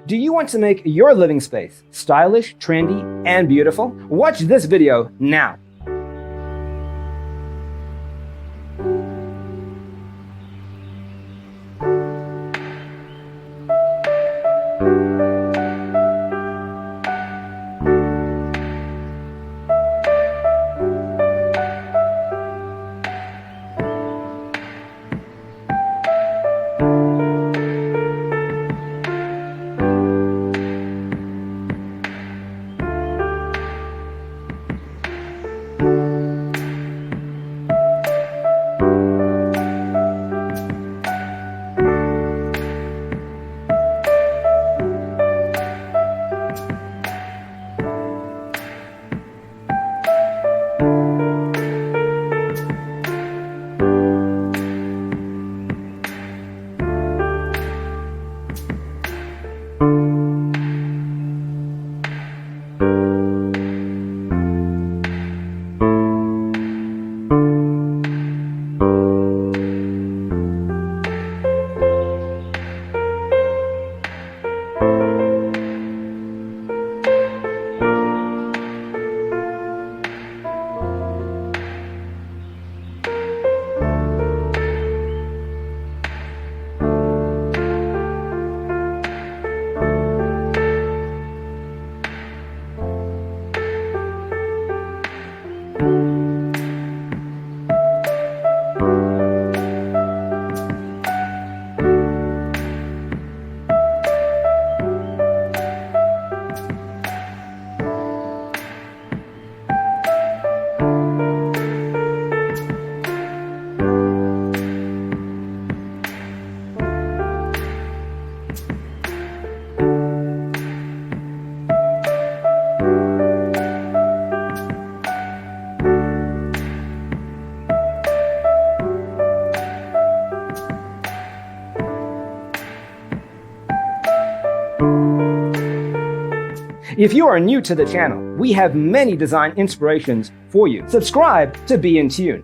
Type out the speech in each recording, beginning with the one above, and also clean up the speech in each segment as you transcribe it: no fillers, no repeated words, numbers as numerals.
Do you want to make your living space stylish, trendy, and beautiful? Watch this video now. If you are new to the channel, we have many design inspirations for you. Subscribe to be in tune.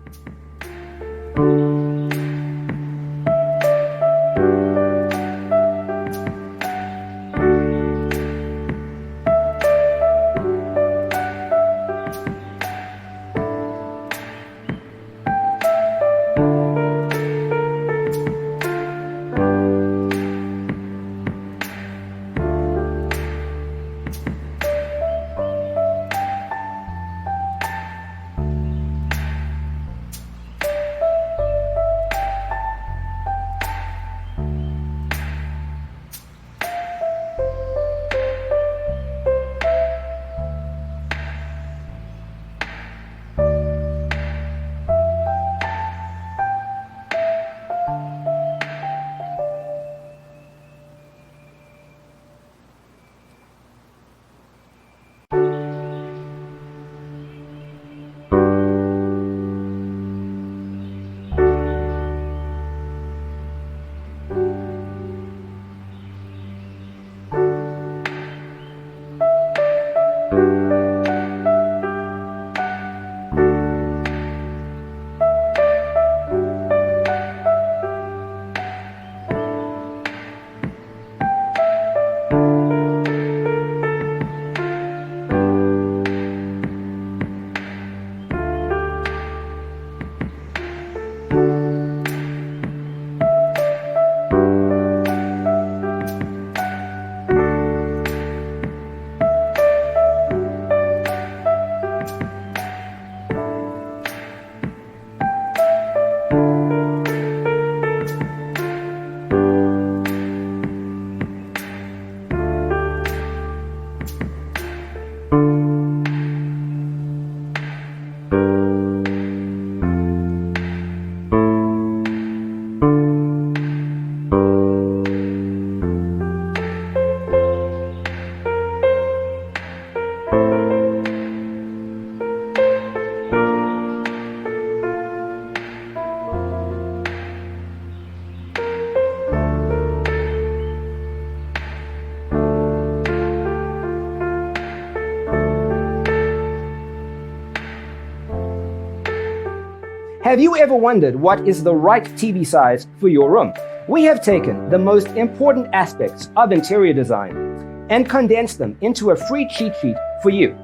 Have you ever wondered what is the right TV size for your room? We have taken the most important aspects of interior design and condensed them into a free cheat sheet for you.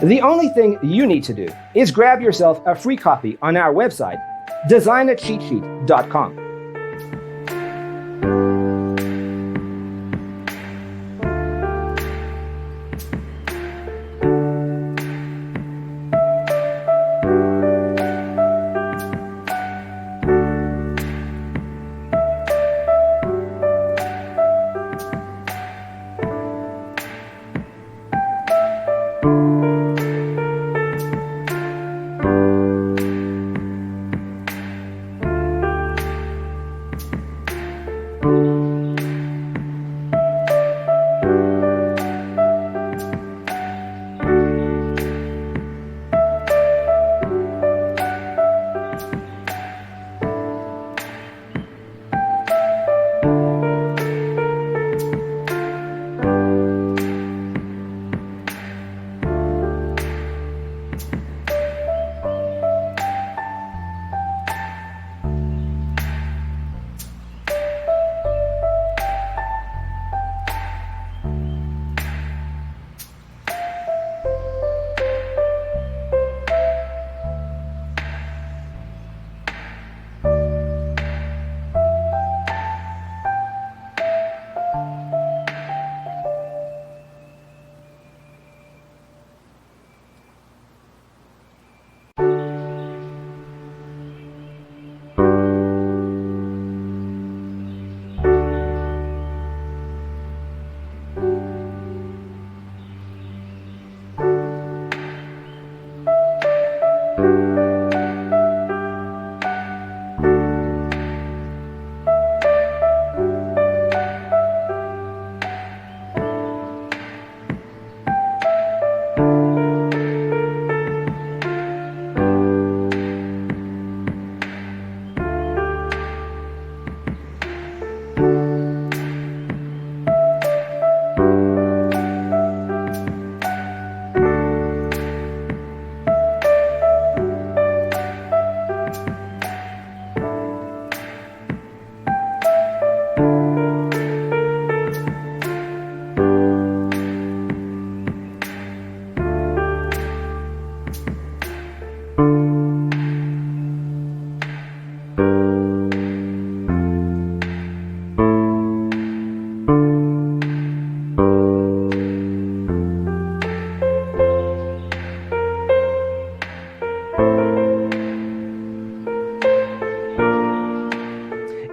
The only thing you need to do is grab yourself a free copy on our website, designercheatsheet.com.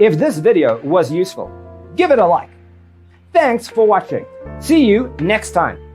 If this video was useful, give it a like. Thanks for watching. See you next time.